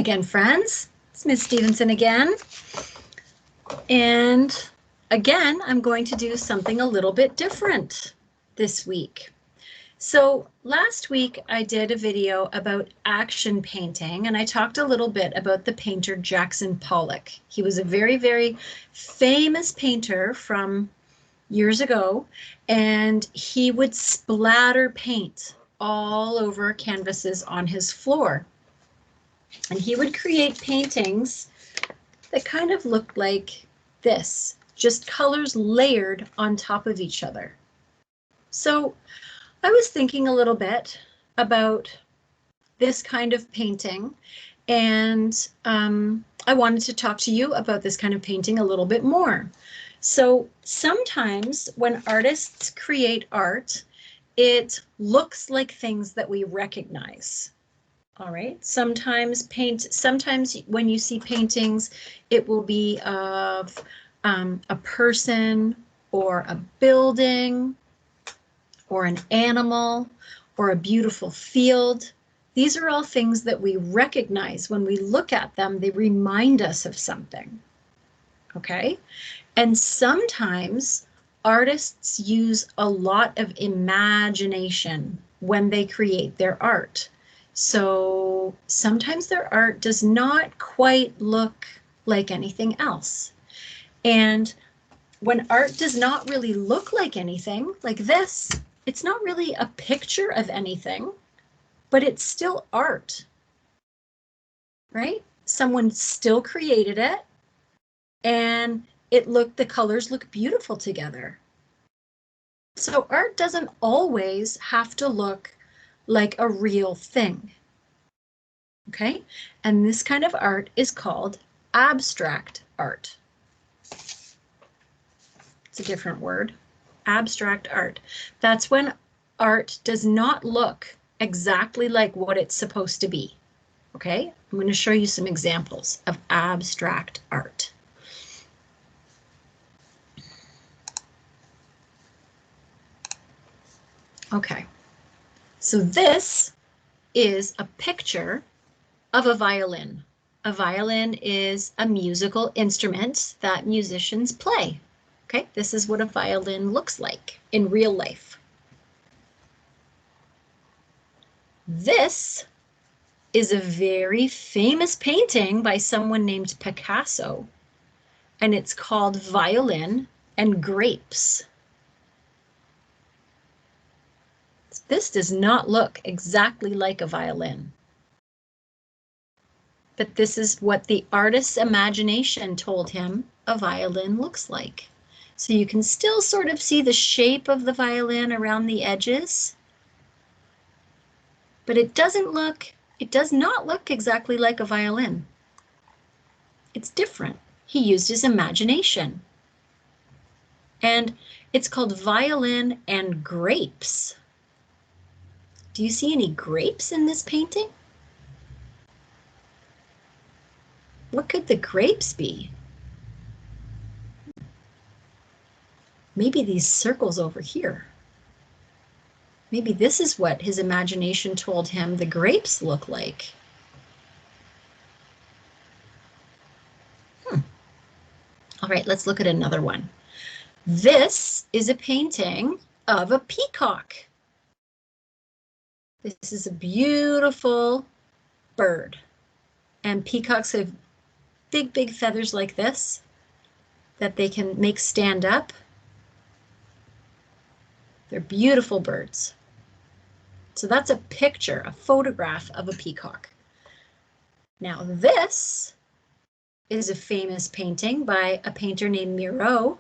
again, friends. It's Ms. Stevenson again. And again, I'm going to do something a little bit different this week. So last week I did a video about action painting, and I talked a little bit about the painter Jackson Pollock. He was a very, very famous painter from years ago, and he would splatter paint all over canvases on his floor. And he would create paintings that kind of looked like this, just colors layered on top of each other. So I was thinking a little bit about this kind of painting, and I wanted to talk to you about this kind of painting a little bit more. So sometimes when artists create art, it looks like things that we recognize. All right, sometimes when you see paintings, it will be of a person or a building or an animal or a beautiful field. These are all things that we recognize. When we look at them, they remind us of something, okay? And sometimes artists use a lot of imagination when they create their art. So sometimes their art does not quite look like anything else. And when art does not really look like anything, like this, it's not really a picture of anything, but it's still art, right? Someone still created it, and the colors look beautiful together. So art doesn't always have to look like a real thing, okay? And this kind of art is called abstract art. It's a different word, abstract art. That's when art does not look exactly like what it's supposed to be, okay? I'm going to show you some examples of abstract art. Okay, so this is a picture of a violin. A violin is a musical instrument that musicians play. Okay, this is what a violin looks like in real life. This is a very famous painting by someone named Picasso, and it's called Violin and Grapes. This does not look exactly like a violin, but this is what the artist's imagination told him a violin looks like. So you can still sort of see the shape of the violin around the edges, but it does not look exactly like a violin. It's different. He used his imagination. And it's called Violin and Grapes. Do you see any grapes in this painting? What could the grapes be? Maybe these circles over here. Maybe this is what his imagination told him the grapes look like. All right, let's look at another one. This is a painting of a peacock. This is a beautiful bird. And peacocks have big, big feathers like this that they can make stand up. They're beautiful birds. So that's a picture, a photograph of a peacock. Now this is a famous painting by a painter named Miro.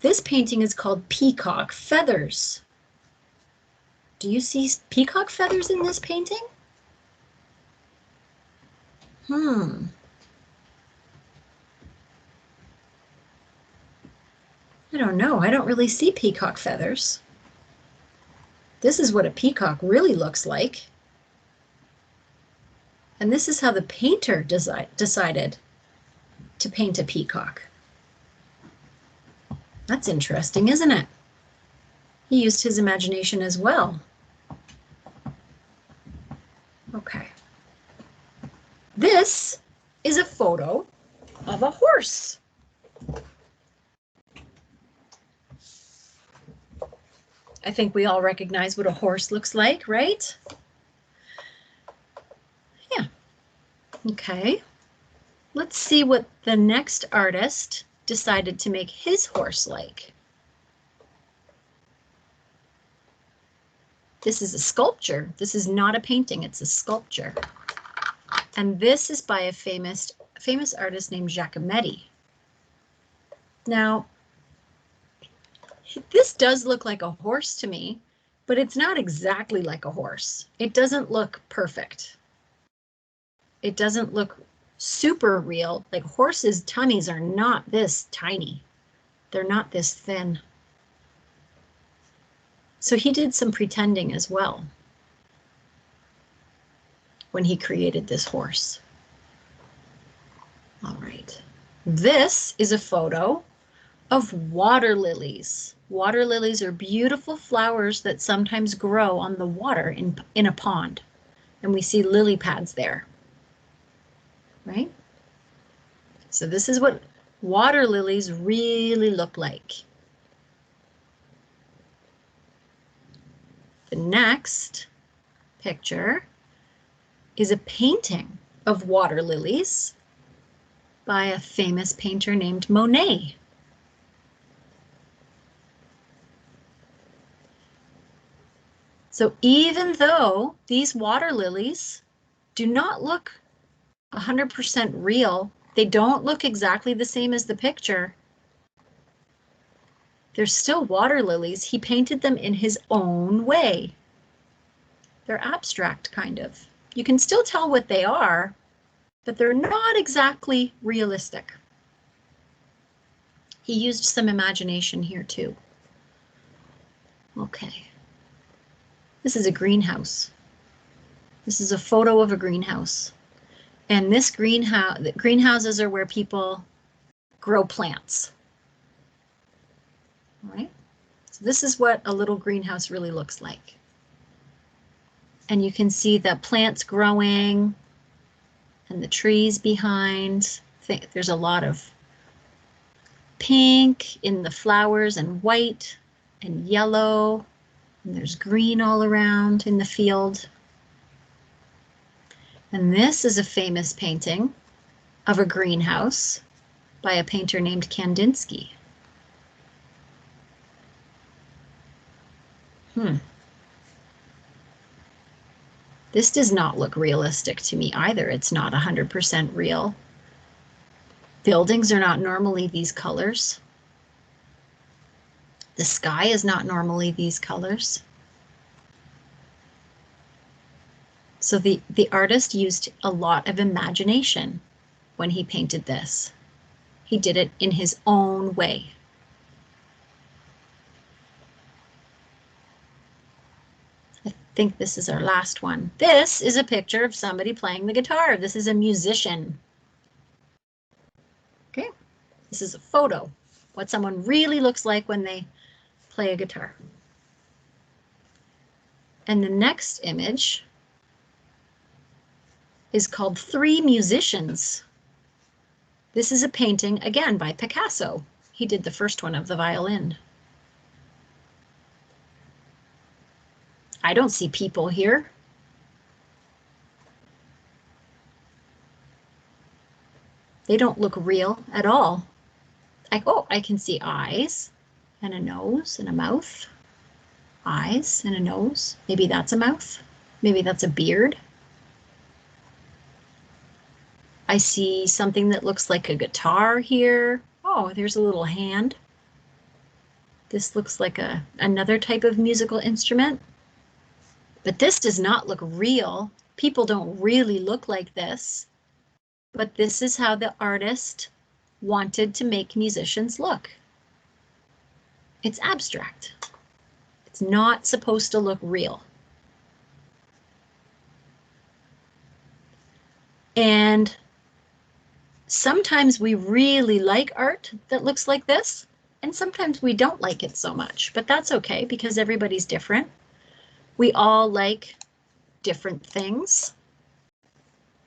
This painting is called Peacock Feathers. Do you see peacock feathers in this painting? I don't know. I don't really see peacock feathers. This is what a peacock really looks like. And this is how the painter decided to paint a peacock. That's interesting, isn't it? He used his imagination as well. Okay. horse. I think we all recognize what a horse looks like, right? Yeah. Okay. Let's see what the next artist decided to make his horse like. This is a sculpture. This is not a painting, it's a sculpture. And this is by a famous artist named Giacometti. Now, this does look like a horse to me, but it's not exactly like a horse. It doesn't look perfect. It doesn't look super real. Like horses' tummies are not this tiny. They're not this thin. So he did some pretending as well when he created this horse. All right. This is a photo of water lilies. Water lilies are beautiful flowers that sometimes grow on the water in a pond. And we see lily pads there, right? So this is what water lilies really look like. The next picture is a painting of water lilies by a famous painter named Monet. So even though these water lilies do not look 100% real, they don't look exactly the same as the picture, they're still water lilies. He painted them in his own way. They're abstract, kind of. You can still tell what they are, but they're not exactly realistic. He used some imagination here too. Okay. This is a greenhouse. This is a photo of a greenhouse. And this greenhouses are where people grow plants. All right. So this is what a little greenhouse really looks like. And you can see the plants growing and the trees behind. There's a lot of pink in the flowers and white and yellow. And there's green all around in the field. And this is a famous painting of a greenhouse by a painter named Kandinsky. This does not look realistic to me either. It's not 100% real. Buildings are not normally these colors. The sky is not normally these colors. So the artist used a lot of imagination when he painted this. He did it in his own way. I think this is our last one. This is a picture of somebody playing the guitar. This is a musician. Okay, this is a photo, what someone really looks like when they play a guitar. And the next image is called Three Musicians. This is a painting, again, by Picasso. He did the first one of the violin. I don't see people here. They don't look real at all. I can see eyes and a nose and a mouth. Eyes and a nose. Maybe that's a mouth. Maybe that's a beard. I see something that looks like a guitar here. Oh, there's a little hand. This looks like another type of musical instrument. But this does not look real. People don't really look like this. But this is how the artist wanted to make musicians look. It's abstract. It's not supposed to look real. And sometimes we really like art that looks like this, and sometimes we don't like it so much, but that's okay because everybody's different. We all like different things,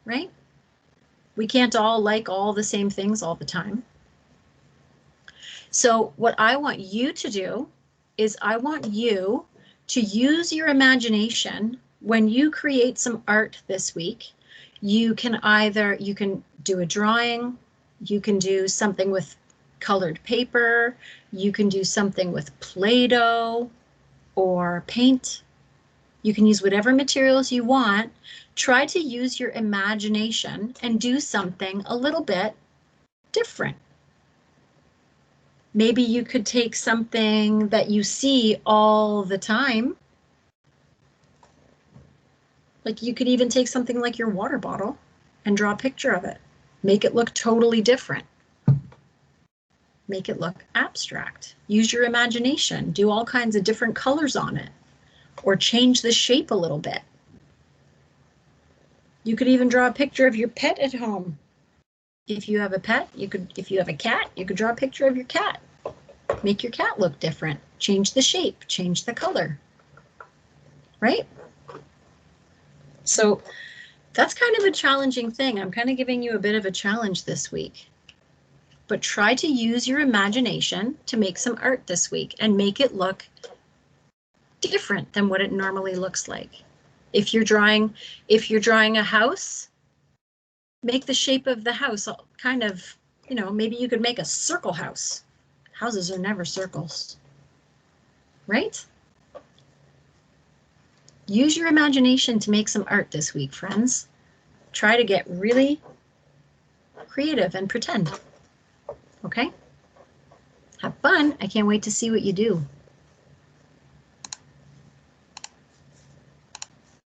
right? We can't all like all the same things all the time. So what I want you to do is I want you to use your imagination when you create some art this week. You can do a drawing, you can do something with colored paper, you can do something with Play-Doh or paint. You can use whatever materials you want. Try to use your imagination and do something a little bit different. Maybe you could take something that you see all the time. Like you could even take something like your water bottle and draw a picture of it. Make it look totally different. Make it look abstract. Use your imagination. Do all kinds of different colors on it, or change the shape a little bit. You could even draw a picture of your pet at home. If you have a pet, if you have a cat, you could draw a picture of your cat. Make your cat look different. Change the shape, change the color, right? So that's kind of a challenging thing. I'm kind of giving you a bit of a challenge this week. But try to use your imagination to make some art this week and make it look different than what it normally looks like. If you're drawing a house, make the shape of the house kind of, maybe you could make a circle house. Houses are never circles, right? Use your imagination to make some art this week, friends. Try to get really creative and pretend. Okay? Have fun. I can't wait to see what you do.